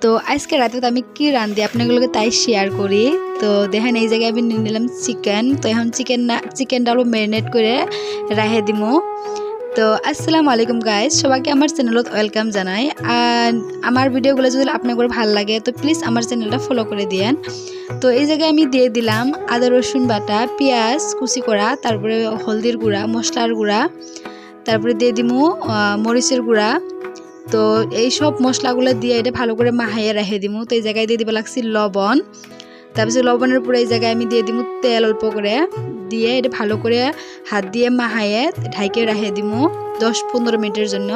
তো আজকে রাতে তো আমি কি রাঁধি আপনাগুলোকে তাই শেয়ার করি। তো দেখেন এই জায়গায় আমি নিয়ে নিলাম চিকেন। তো এখন চিকেনটা আরও ম্যারিনেট করে রাখে দিমু। তো আসসালামু আলাইকুম গাইজ, সবাইকে আমার চ্যানেলত ওয়েলকাম জানাই। আর আমার ভিডিওগুলো যদি আপনাদের ভালো লাগে তো প্লিজ আমার চ্যানেলটা ফলো করে দিয়েন। তো এই জায়গায় আমি দিয়ে দিলাম আদা রসুন বাটা, পেঁয়াজ কুচি করা, তারপরে হলদির গুঁড়া, মশলার গুঁড়া, তারপরে দিয়ে দিমু মরিচের গুঁড়া। তো এই সব মশলাগুলো দিয়ে এটা ভালো করে মাখাইয়ে রেখে দিমু। তো এই জায়গায় দিয়ে দিব লাগছি লবণ, তারপরে লবণের উপরে এই জায়গায় আমি দিয়ে দিব তেল অল্প করে দিয়ে এটা ভালো করে হাত দিয়ে মাখাইয়ে ঢাইকে রেখে দিমু 10-15 মিনিটের জন্য।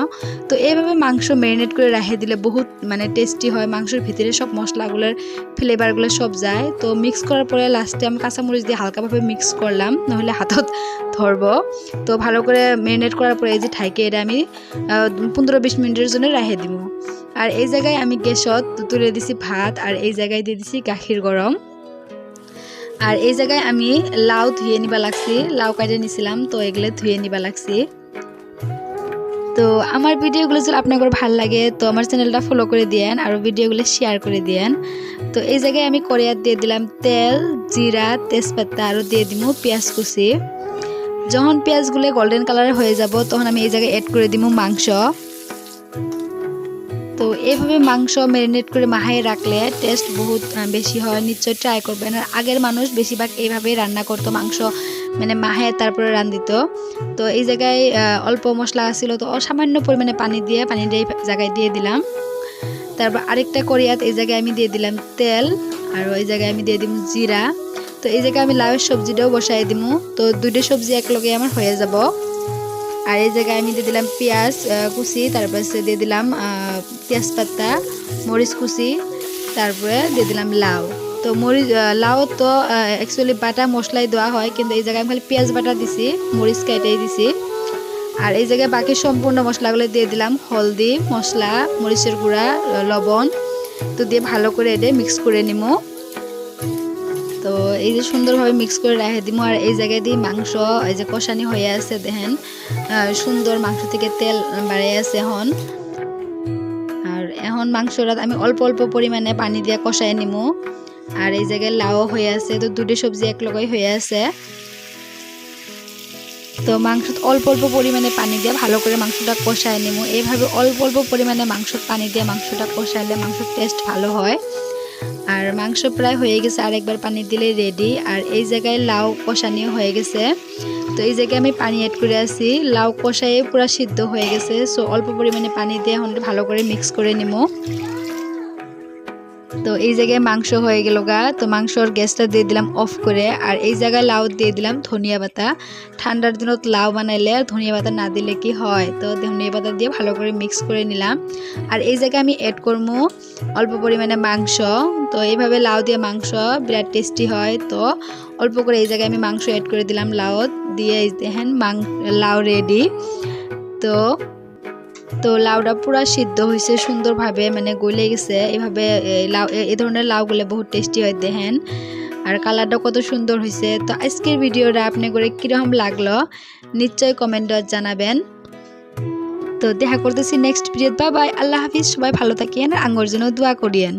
তো এইভাবে মাংস ম্যারিনেট করে রেখে দিলে বহুত টেস্টি হয়। মাংসের ভিতরে সব মশলাগুলোর ফ্লেভারগুলো সব যায়। তো মিক্স করার পরে লাস্টে আমি কাঁচামরিচ দিয়ে হালকাভাবে মিক্স করলাম, নাহলে হাতত ধরবো। তো ভালো করে ম্যারিনেট করার পরে এই যে ঢাইকে এটা আমি 15-20 মিনিটের জন্য রেখে দিব। আর এই জায়গায় আমি গ্যাসত তুলে দিছি ভাত, আর এই জায়গায় দিয়ে দিছি গাখির গরম। আর এই জায়গায় আমি লাউ ধুয়ে নিবা লাগছি, লাউ কাটে নিছিলাম, তো এগুলো ধুয়ে নিবা লাগছি। তো আমার ভিডিওগুলো যদি আপনাদের ভালো লাগে তো আমার চ্যানেলটা ফলো করে দিয়েন আর ভিডিওগুলো শেয়ার করে দিয়েন। তো এই জায়গায় আমি কড়াইয়াত দিয়ে দিলাম তেল, জিরা, তেজপাতা, আর দিয়ে দিব পেঁয়াজ কুচি। যখন পেঁয়াজগুলো গোল্ডেন কালার হয়ে যাব তখন আমি এই জায়গায় অ্যাড করে দিব মাংস। তো এইভাবে মাংস ম্যারিনেট করে মাখাইয়ে রাখলে টেস্ট বহুত বেশি হয়, নিশ্চয় ট্রাই করবেন। আর আগের মানুষ বেশিরভাগ এইভাবেই রান্না করতো, মাংস মাখাইয়ে তারপরে রান্ধিত। তো এই জায়গায় অল্প মশলা ছিল, তো অসামান্য পরিমাণে পানি দিয়ে জায়গায় দিয়ে দিলাম। তারপর আরেকটা কড়াইয়াত এই জায়গায় আমি দিয়ে দিলাম তেল, আর ওই জায়গায় আমি দিয়ে দিব জিরা। তো এই জায়গায় আমি লাউয়ের সবজিটাও বসাই দিব। তো দুইটা সবজি একলগে আমার হয়ে যাব। আর এই জায়গায় আমি দিয়ে দিলাম পেঁয়াজ কুচি, তারপরে দিয়ে দিলাম তেজপাতা, মরিচ কুচি, তারপরে দিয়ে দিলাম লাউ। তো লাউ তো অ্যাকচুয়ালি বাটা মশলাই দেওয়া হয়, কিন্তু এই জায়গায় আমি খালি পেঁয়াজ বাটা দিছি, মরিচ কেটেই দিছি। আর এই জায়গায় বাকি সম্পূর্ণ মশলাগুলো দিয়ে দিলাম হলদি, মশলা, মরিচের গুঁড়া, লবণ। তো দিয়ে ভালো করে এটা মিক্স করে নিব। তো এই যে সুন্দরভাবে মিক্স করে রেখে দিব। আর এই জায়গায় দিয়ে মাংস এই যে কষানি হয়ে আছে, দেখেন সুন্দর মাংস থেকে তেল বাড়িয়ে আছে এখন মাংসটা আমি অল্প অল্প পরিমাণে পানি দিয়ে কষাই নিব। আর এই জায়গায় লাউ হয়ে আছে, তো দুটো সবজি একলগে হয়ে আছে। তো মাংস অল্প অল্প পরিমাণে পানি দিয়ে ভালো করে মাংসটা কষাই নিব। এইভাবে অল্প অল্প পরিমাণে মাংসের পানি দিয়ে মাংসটা কষাইলে মাংসের টেস্ট ভালো হয়। আর মাংস প্রায় হয়ে গেছে, আর একবার পানি দিলে রেডি। আর এই জায়গায় লাউ কষানিও হয়ে গেছে। তো এই জায়গায় আমি পানি অ্যাড করে আসি, লাউ কষাই পুরো সিদ্ধ হয়ে গেছে। সো অল্প পরিমাণে পানি দিয়ে এখন ভালো করে মিক্স করে নিব। তো এই জায়গায় মাংস হয়ে গেল গা। তো মাংসর গ্যাসটা দিয়ে দিলাম অফ করে। আর এই জায়গায় লাউ দিয়ে দিলাম ধনিয়া পাতা। ঠান্ডার দিনত লাউ বানাইলে ধনিয়া পাতা না দিলে কি হয়, তো ধনিয়া পাতা দিয়ে ভালো করে মিক্স করে নিলাম। আর এই জায়গায় আমি অ্যাড করবো অল্প পরিমাণে মাংস। তো এইভাবে লাউ দিয়ে মাংস বিরাট টেস্টি হয়। তো অল্প করে এই জায়গায় আমি মাংস অ্যাড করে দিলাম লাউ দিয়ে। দেখেন লাউ রেডি। তো লাউটা পুরা সিদ্ধ হয়েছে সুন্দরভাবে, গলে গেছে। এইভাবে এই ধরনের লাউগুলো বহুত টেস্টি হয়, দেখেন। আর কালারটা কত সুন্দর হয়েছে। তো আজকের ভিডিওটা আপনি করে কীরকম লাগলো নিশ্চয়ই কমেন্টত জানাবেন। তো দেখা করতেছি নেক্সট ভিডিও। বাই বাই, আল্লাহ হাফিজ। সবাই ভালো থাকেন আর আঙ্গর জন্য দোয়া করিয়েন।